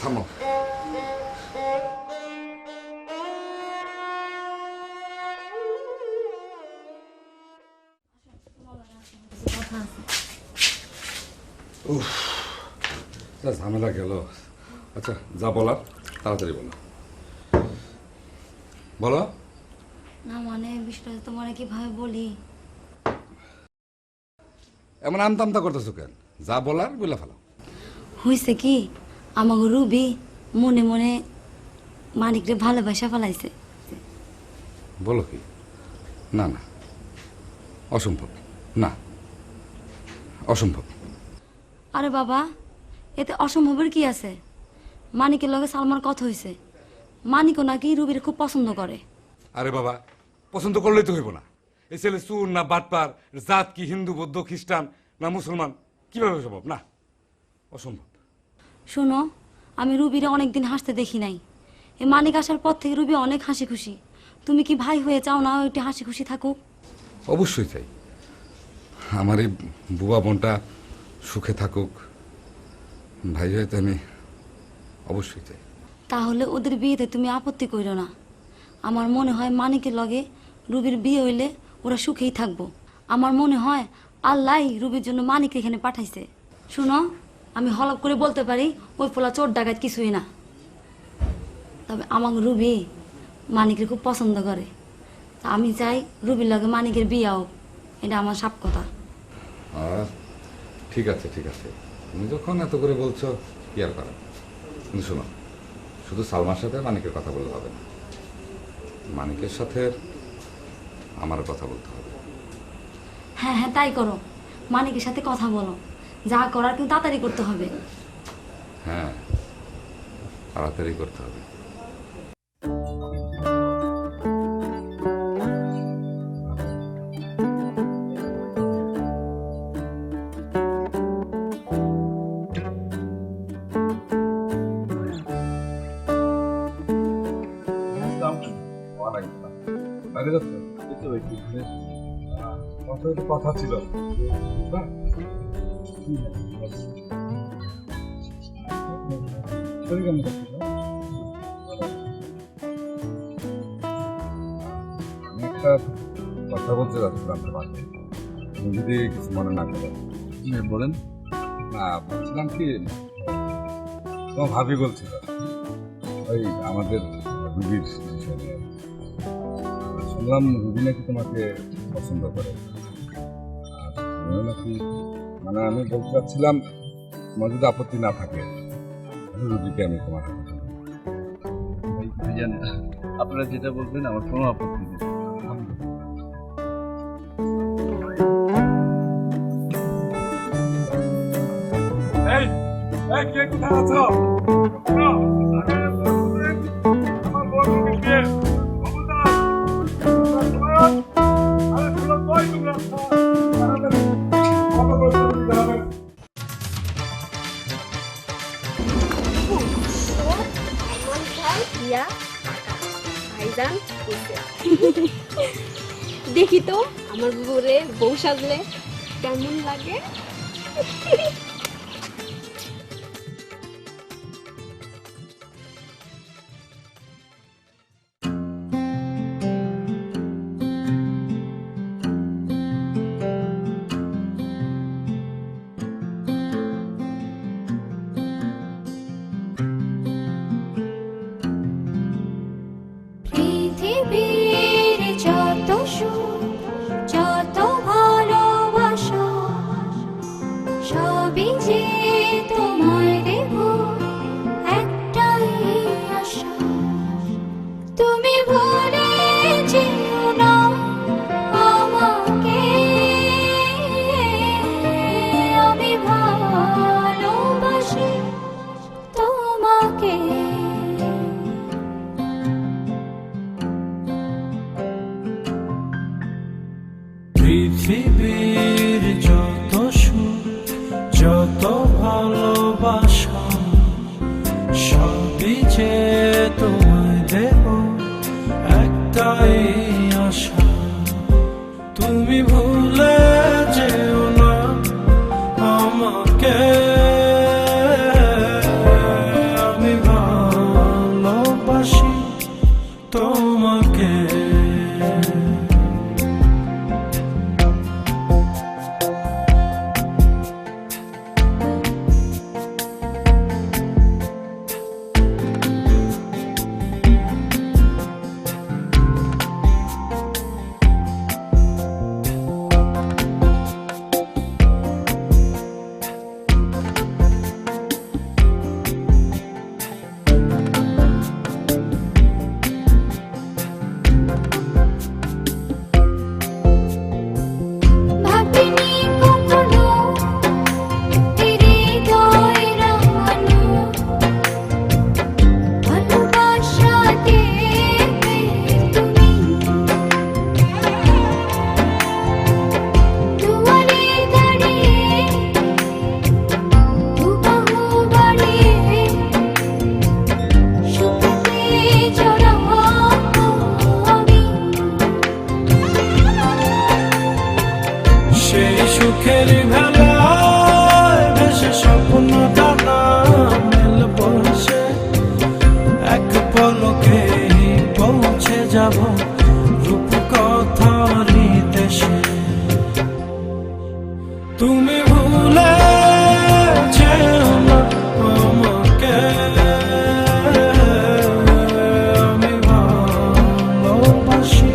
থামো। উফ, যা ঝামেলা গেল। আচ্ছা, যা বলার তাড়াতাড়ি বলো। বলো। না মানে বিষয়টা তোমার কিভাবে বলি? এমন আমতা আমতা করতেছো কেন? যা বলার বলে ফেলো। হয়েছে কি, আমাকে রুবি মনে মনে মানিকরে ভালোবাসা ফেলাইছে। বলো কি? না না, অসম্ভব। না, অসম্ভব। আরে বাবা, এতে অসম্ভবের কি আছে? মানিকের লগে সালমার কথা হয়েছে, মানিকও নাকি রুবির খুব পছন্দ করে। আরে বাবা, পছন্দ করলেই তো হইব না। এই ছেলে চুর না বাটপার, জাত কি হিন্দু বৌদ্ধ খ্রিস্টান না মুসলমান, কিভাবে সম্ভব? না, অসম্ভব। শোনো, আমি রুবিরে অনেকদিন হাসতে দেখি নাই। এই মানিক আসার পর থেকে রুবি অনেক হাসি খুশি। তুমি কি ভাই হয়ে চাও না ওইটি হাসি খুশি থাকুক? অবশ্যই চাই, আমার এই বুবা বোনটা সুখে থাকুক। ভাই হয়ে তো আমি অবশ্যই চাই। তাহলে ওদের বিয়েতে তুমি আপত্তি কইরো না। আমার মনে হয় মানিকের লগে রুবির বিয়ে হইলে ওরা সুখেই থাকবো। আমার মনে হয় আল্লাহ রুবির জন্য মানিক এখানে পাঠাইছে। শুনো, আমি হলপ করে বলতে পারি ওই পোলা চোর ডাকাত কিছুই না। তবে আমার রুবি মানিকের খুব পছন্দ করে। তা আমি চাই রুবির লগে মানিকের বিয়ে হোক, এটা আমার সাপ কথা। ঠিক আছে, ঠিক আছে, তুমি যখন এত করে বলছো কি আর করার। কিন্তু শোনো, শুধু সালমার সাথে মানিকের কথা বলতে হবে না, মানিকের সাথে আমার কথা বলতে হবে। হ্যাঁ হ্যাঁ, তাই করো। মানিকের সাথে কথা বলো, যা করার কিন্তু তাড়াতাড়ি করতে হবে। হ্যাঁ, তাড়াতাড়ি করতে হবে। তো একটা কথা ছিল না? শরীর কেমন করছিল? আমি একটা কথা বলতে যাচ্ছিলাম তোমাকে, তুমি যদি কিছু মনে না করো। বলেন। না, বলছিলাম কি, তোমার ভাবি বলছিল ওই আমাদের রুবির বিষয় নিয়ে। শুনলাম রুবি নাকি তোমাকে পছন্দ করে, আর তুমিও নাকি, মানে আমি বলতে চাচ্ছিলাম তোমার যদি আপত্তি না থাকে রুবিকে আমি তোমার হাতে তুলে দেব। জানি আপনারা যেটা বলবেন আমার কোনো আপত্তি নেই। কে কোথায় আছো? আমার বোন রুবিকে দেখি তো আমার বউরে বউ সাজলে কেমন লাগে। পৃথিবীর যত সুখ যত ভালোবাসা সবই যে তোমায় দেব একটাই আশা, তুমি ভুলে যেও না আমাকে, আমি ভালোবাসি তোমাকে। পৃথিবীর যত সুখ যত ভালোবাসা সবই যে তোমায় দেব একটাই আশা, তুমি ভুলে যেও না আমাকে, আমি ভালোবাসি তোমাকে। ভাবিনি কখনো হৃদয় রাঙানো ভালোবাসা দেবে তুমি, দুয়ারে দাঁড়িয়ে দুবাহু বাড়িয়ে সুখে জড়াবো আমি। সেই সুখের ভেলায় ভেসে স্বপ্ন দানা মেল বসে এক পলকে পৌঁছে যাব রূপকথারি দেশে, তুমি ভুলে যেও না আমাকে, আমি ভালোবাসি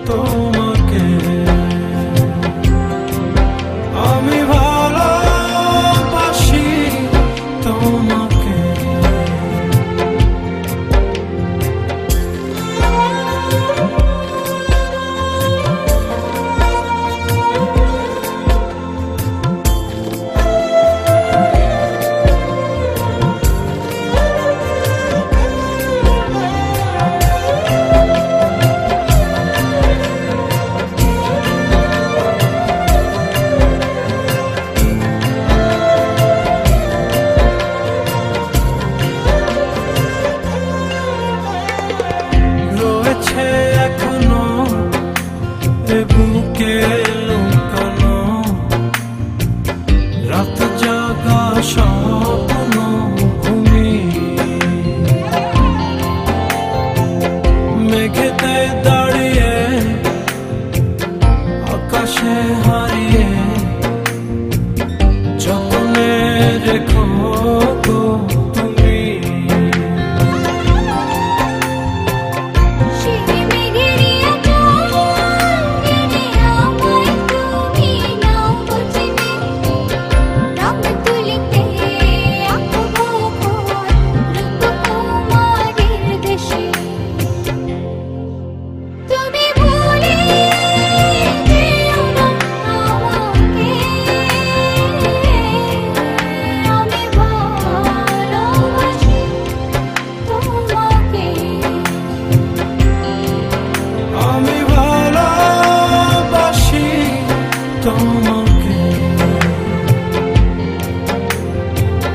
তোমাকে, আমি ভালোবাসি তোমাকে। আকাশে হারিয়ে যতনে রেখো গো তুমি সেই মেঘেরই আঁচল টেনে আমায় তুমি নাও বুঝিবে রং তুলিতে আঁকবো ঘর রূপকুমারীর দেশে তুমি ভুলে যেও না আমাকে আমি ভালোবাসি তোমাকে আমি ভালোবাসি তোমাকে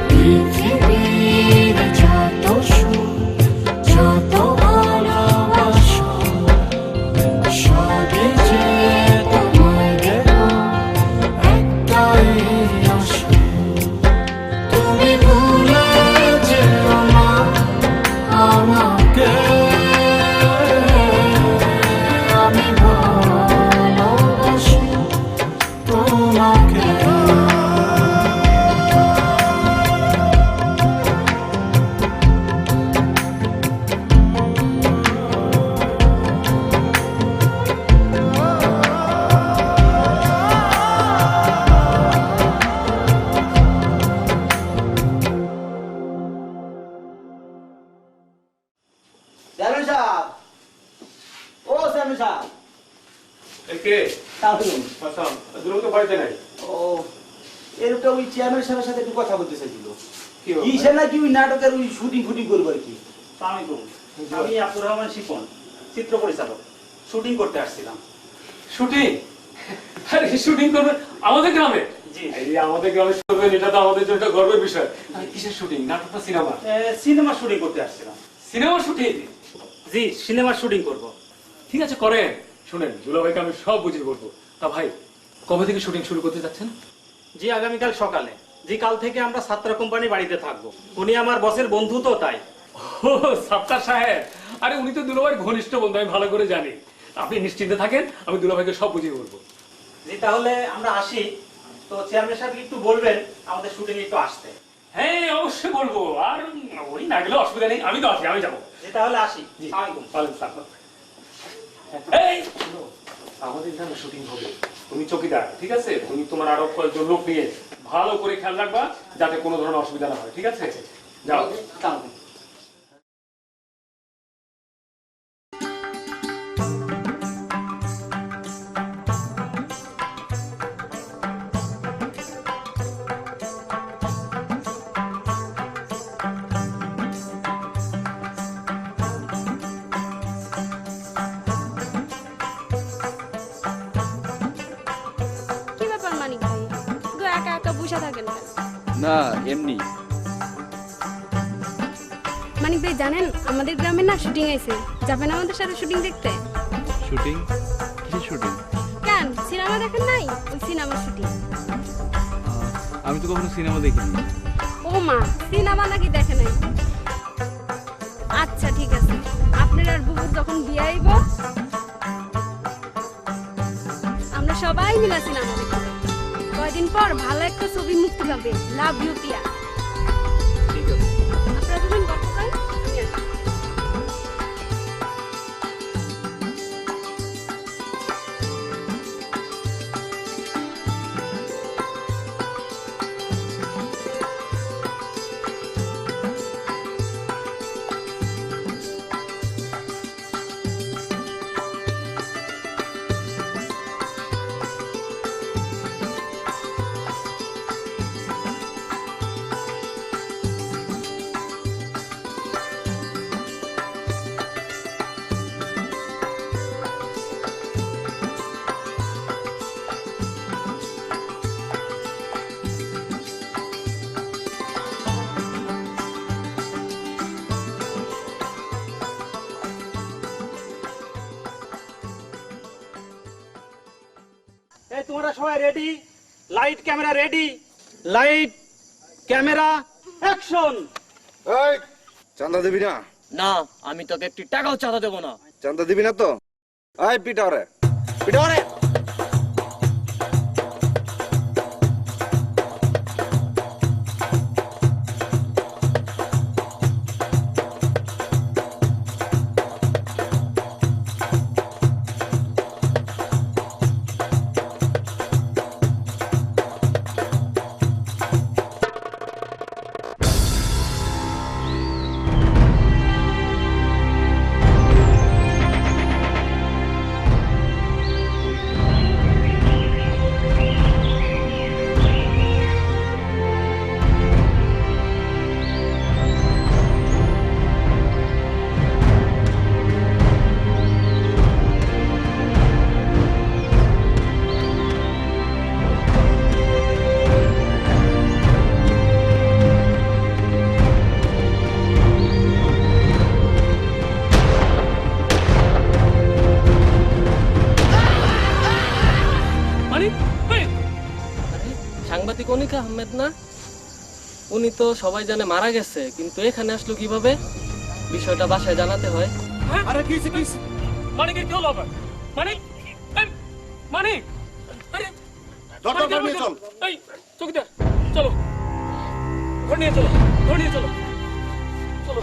পৃথিবীর যত সুখ যত ভালোবাসা সবই যে তোমায় দেব একটাই আশা তুমি ভুলে যেও না আমাকে আমি ভালোবাসি তোমাকে চেয়ারম্যান সাহেব, ও চেয়ারম্যান সাহেব, কে তাহলে দ্রুত বাড়িতে নাই ও এরকম ওই চেয়ারম্যান সাহেবের সাথে একটু কথা বলতে চাইছিল কিসের নাকি ওই নাটকের ওই শুটিং করবো আর কি। আমি আব্দুর রহমান শিপন, চিত্র পরিচালক। শুটিং করতে আসছিলাম। শুটিং? আরে শুটিং করবে আমাদের গ্রামে? জি। এই আমাদের গ্রামে করবেন, এটা তো আমাদের জন্য একটা গর্বের বিষয়। আরে কিসের শুটিং? নাটক না সিনেমা? সিনেমা শুটিং করতে আসছিলাম। Cinema shooting? জি, সিনেমা শুটিং করব। ঠিক আছে, করেন। শুনেন, দুলা ভাইকে আমি সব বুঝিয়ে বলবো। তা ভাই, কবে থেকে শুটিং শুরু করতে যাচ্ছেন? জি, আগামীকাল সকালে। জি, কাল থেকে আমরা সাত্তার কোম্পানি বাড়িতে থাকবো। উনি আমার বসের বন্ধু তো, তাই। ও সাত্তার সাহেব, আরে উনি তো দুলা ভাইয়ের ঘনিষ্ঠ বন্ধু, আমি ভালো করে জানি। আপনি নিশ্চিন্তে থাকেন, আমি দুলা ভাইকে সব বুঝিয়ে বলবো। জি, তাহলে আমরা আসি। তো চেয়ারম্যান সাহেব একটু বলবেন আমাদের শুটিং একটু আসতে। হ্যাঁ, অবশ্যই বলবো। আর উনি না গেলে অসুবিধা নেই, আমি তো আছি, আমি যাবো। জি, তাহলে আসি। জি, আসসালামু আলাইকুম। এই, শোনো, আমাদের এখানে শুটিং হবে। তুমি চকিদার, ঠিক আছে? তুমি তোমার আরো কয়েকজন লোক নিয়ে ভালো করে খেয়াল রাখবা যাতে কোনো ধরনের অসুবিধা না হয়, ঠিক আছে? যাও। কি ব্যাপার মানিক ভাই, শুধু একা একা বসে থাকেন কেন? না, এমনি। মানিক ভাই জানেন, আমাদের গ্রামে না শুটিং আছে, যাবেন আমাদের সাথে শুটিং দেখতে? শুটিং? কিসের শুটিং? কেন, সিনেমা দেখেন নাই? ওই সিনেমা শুটিং। আমি তো কখনো সিনেমা দেখিনি। ও মা, সিনেমা নাকি দেখে নাই? আচ্ছা ঠিক আছে, আপনার আর বুবুর যখন বিয়ে আইব আমরা সবাই মিলে সিনেমা দেখব। কয়দিন পর ভালো একটা ছবি মুক্তি পাবে, লাভ ইউ পিয়া। ঠিক আছে। আপনারা দুজন গল্প করেন, আমি আসি। এই তোমরা সবাই ready? Light camera ready? Light camera action! এই চাঁদা দিবি না? না, আমি তোকে একটি টাকাও চাঁদা দেবো না। চাঁদা দিবি না তো? এই পিটা ওরে, পিটা ওরে। মানিক সাংবাদিক অনিকা আহমেদ না? উনি তো সবাই জানে মারা গেছে, কিন্তু এখানে আসলো কিভাবে? বিষয়টা বাসায় জানাতে হয়। আরে কি মানিকের কি হলো আবার? মানিক মানিক আরে দরকার নিয়ে চল। এই চৌকিদার চলো, ঘর নিয়ে চলো, ঘর নিয়ে চলো, চলো।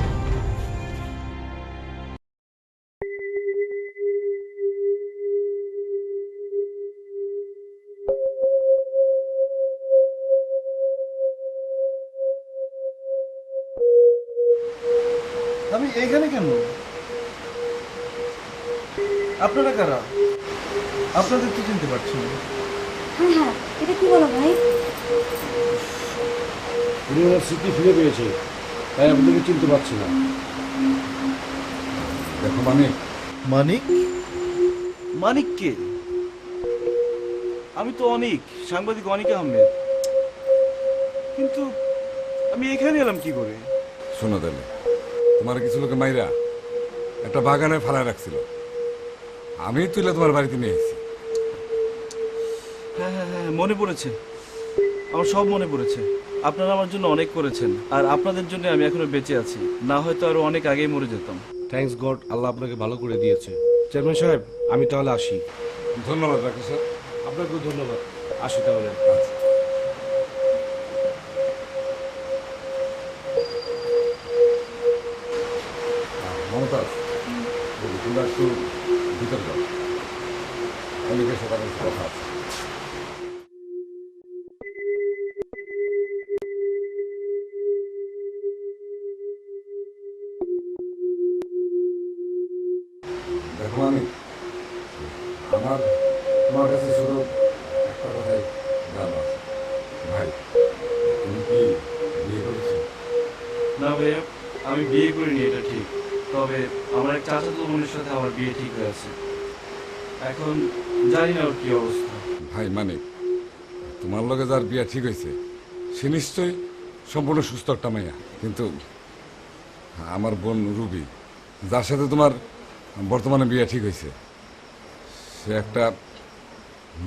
আমি এখানে কেন? আপনারা কারা? আপনাদের তো চিনতে পারছি না। হ্যাঁ হ্যাঁ, এটা কি বলো ভাই? উনি ওনার স্মৃতি ফিরে পেয়েছে, তাই আপনাদেরকে চিনতে পারছি না। দেখো মানিক। মানিক? মানিক কে? আমি তো অনিক, সাংবাদিক অনিক আহমেদ। কিন্তু আমি এখানে এলাম কি করে? শোনো তাহলে, তোমার কিছু লোকে মাইরা একটা বাগানে ফালায় রাখছিল, আমি তুলে তোমার বাড়িতে নিয়ে এসেছি। হ্যাঁ হ্যাঁ হ্যাঁ, মনে পড়েছে, আমার সব মনে পড়েছে। আপনারা আমার জন্য অনেক করেছেন, আর আপনাদের জন্য আমি এখনো বেঁচে আছি, না হয়তো আরো অনেক আগেই মরে যেতাম। থ্যাঙ্কস গড, আল্লাহ আপনাকে ভালো করে দিয়েছে। চেয়ারম্যান সাহেব, আমি তাহলে আসি। ধন্যবাদ ডাক্তার স্যার। আপনাকেও ধন্যবাদ। আসি তাহলে। মমতাজ, তোমরা একটু ভিতরে যাও, অনেকের সাথে আমার কথা আছে। দেখো আমি আমার তোমার কাছে শুধু একটা কথাই জানো আছে, ভাই তুমি কি বিয়ে করেছো? না ভাইয়া, আমি বিয়ে করিনি, এটা ঠিক। তবে আমার এক চাচাতো বোনের সাথে আমার বিয়ে ঠিক হয়েছে। এখন জানি না ওর কি অবস্থা। ভাই মানিক, তোমার লগে যার বিয়ে ঠিক হয়েছে সে নিশ্চয়ই সম্পূর্ণ সুস্থ একটা মেয়া, কিন্তু আমার বোন রুবি, যার সাথে তোমার বর্তমানে বিয়ে ঠিক হয়েছে, সে একটা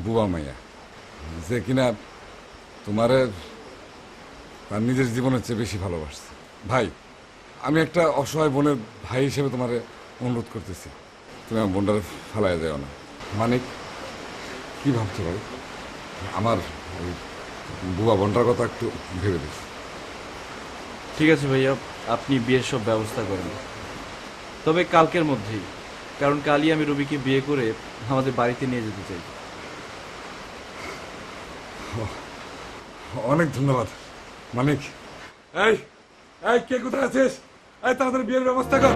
বুয়া মাইয়া, যে কিনা তোমারে তার নিজের জীবনের চেয়ে বেশি ভালোবাসছে। ভাই, আমি একটা অসহায় বোনের ভাই হিসেবে তোমারে অনুরোধ করতেছি, তুমি আমার বোনটারে ফেলাই যাও না। মানিক, কি ভাবছো ভাই? আমার ওই বুয়া বোনটার কথা একটু ভেবে দিস। ঠিক আছে ভাইয়া, আপনি বিয়ের সব ব্যবস্থা করেন, তবে কালকের মধ্যেই, কারণ কালই আমি রবিকে বিয়ে করে আমাদের বাড়িতে নিয়ে যেতে চাই। অনেক ধন্যবাদ মানিক। এই এই কে কোথায় আছিস? এই তাড়াতাড়ি বিয়ের ব্যবস্থা কর।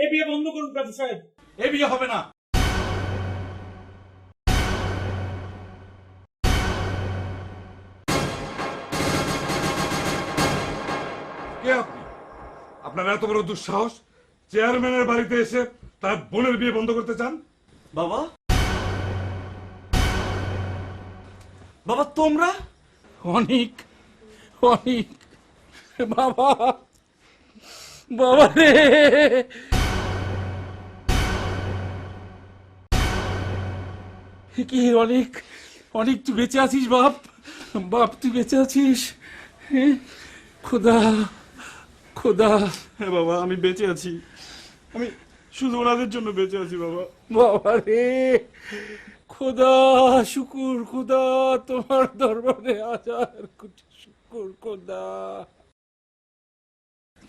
এ বিয়ে বন্ধ করুন কাজী সাহেব। এ বিয়ে হবে না। কে আপনি? আপনার এত বড় দুঃসাহস, চেয়ারম্যানের বাড়িতে এসে তার বোনের বিয়ে বন্ধ করতে চান? বাবা, বাবা তোমরা? অনেক অনেক বাবা, বাবা রে, কি অনেক, অনেক তুই বেঁচে আছিস বাপ, বাপ তুই বেঁচে আছিস? খোদা, খোদা। হ্যাঁ বাবা, আমি বেঁচে আছি, আমি শুধু ওনাদের জন্য বেঁচে আছি বাবা। বাবা রে, খোদা শুকুর, খোদা তোমার দরবারে হাজার কোটি শুকুর খোদা।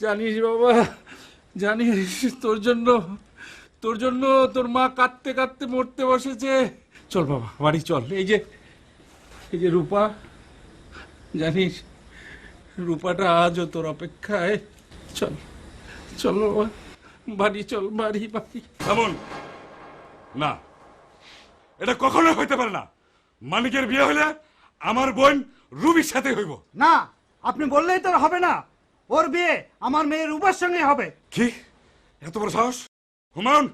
জানিস বাবা, জানিস তোর জন্য তোর মা কাঁদতে কাঁদতে মরতে বসেছে। চল বাবা বাড়ি চল। এই যে রূপা, জানিস রূপাটা আজও তোর অপেক্ষায়। চল চল বাবা বাড়ি চল, বাড়ি বাড়ি। এমন না, এটা কখনো হইতে পারে না। মানিকের বিয়ে হলে আমার বোন রুবির সাথে হইব। না, আপনি বললেই তো হবে না। ওর বিয়ে আমার মেয়ের রূপার সঙ্গে হবে। কি এত বড় সাহস? হুমায়ুন,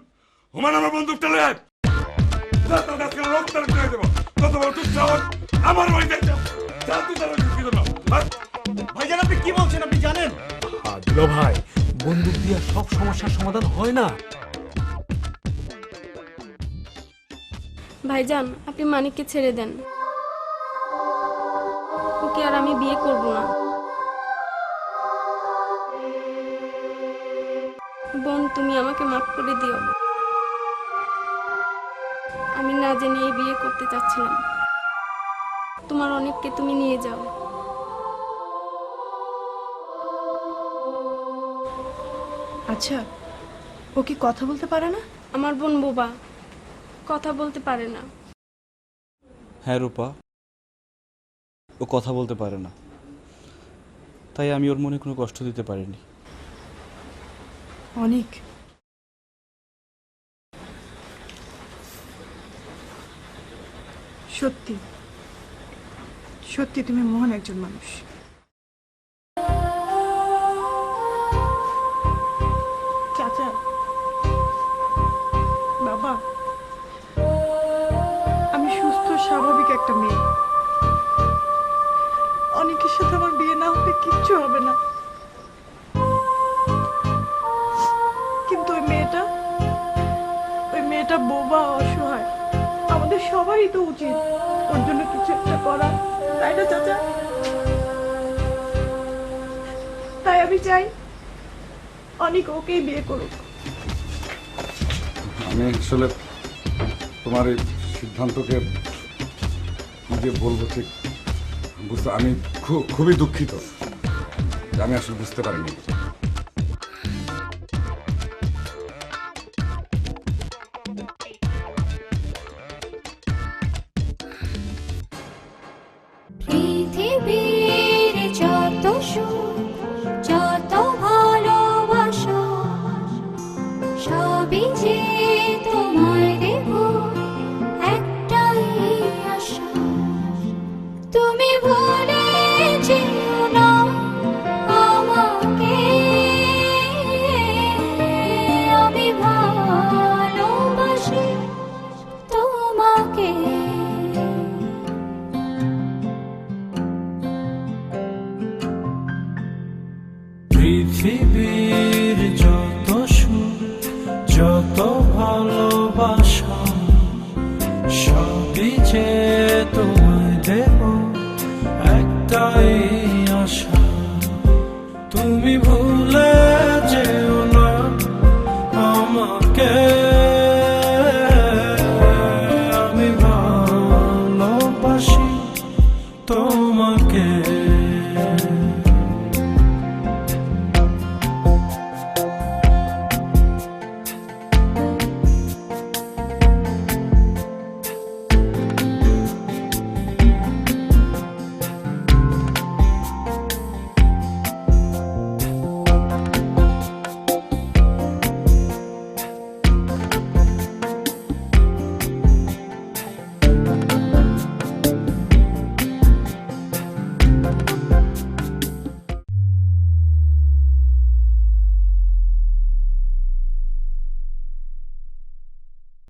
হুমায়ুন আমার বন্দুকটা লয়ে আয়। কত বড় দুঃসাহস আমার বাড়িতে! ভাইজান আপনি কি বলছেন? আপনি জানেন দুলা ভাই, বন্দুক দিয়ে সব সমস্যার সমাধান হয় না। ভাইজান আপনি মানিককে ছেড়ে দেন, ওকে আর আমি বিয়ে করব না। বোন তুমি আমাকে মাফ করে দিও, আমি না জেনে এই বিয়ে করতে চাচ্ছিলাম। তোমার অনেককে তুমি নিয়ে যাও। আচ্ছা, ও কি কথা বলতে পারে না? আমার বোন বোবা, কথা বলতে পারে না। হ্যাঁ রূপা, ও কথা বলতে পারে না, তাই আমি ওর মনে কোনো কষ্ট দিতে পারিনি। অনেক সত্যি সত্যি তুমি মহান একজন মানুষ। চাচা, বাবা, আমি সুস্থ স্বাভাবিক একটা মেয়ে। অনেকের সাথে আমার বিয়ে না হলে কিচ্ছু হবে না, কিন্তু ওই মেয়েটা বোবা, অসহায়। আমাদের সবারই তো উচিত ওর জন্য কিছু একটা করা, তাই না চাচা? তাই আমি চাই অনেক ওকেই বিয়ে করুক। আমি আসলে তোমার এই সিদ্ধান্তকে কি যে বলবো ঠিক বুঝতে, আমি খুবই দুঃখিত। আমি আসলে বুঝতে পারিনি। পৃথিবীর যত সুখ, যত ভালোবাসা, সবই যে তোমায় দেব একটাই আশা। তুমি ভুলে যেও না আমাকে, আমি ভালোবাসি তোমাকে। পৃথিবীর যত সুখ, যত ভালোবাসা, সবই যে তোমায় দেব একটাই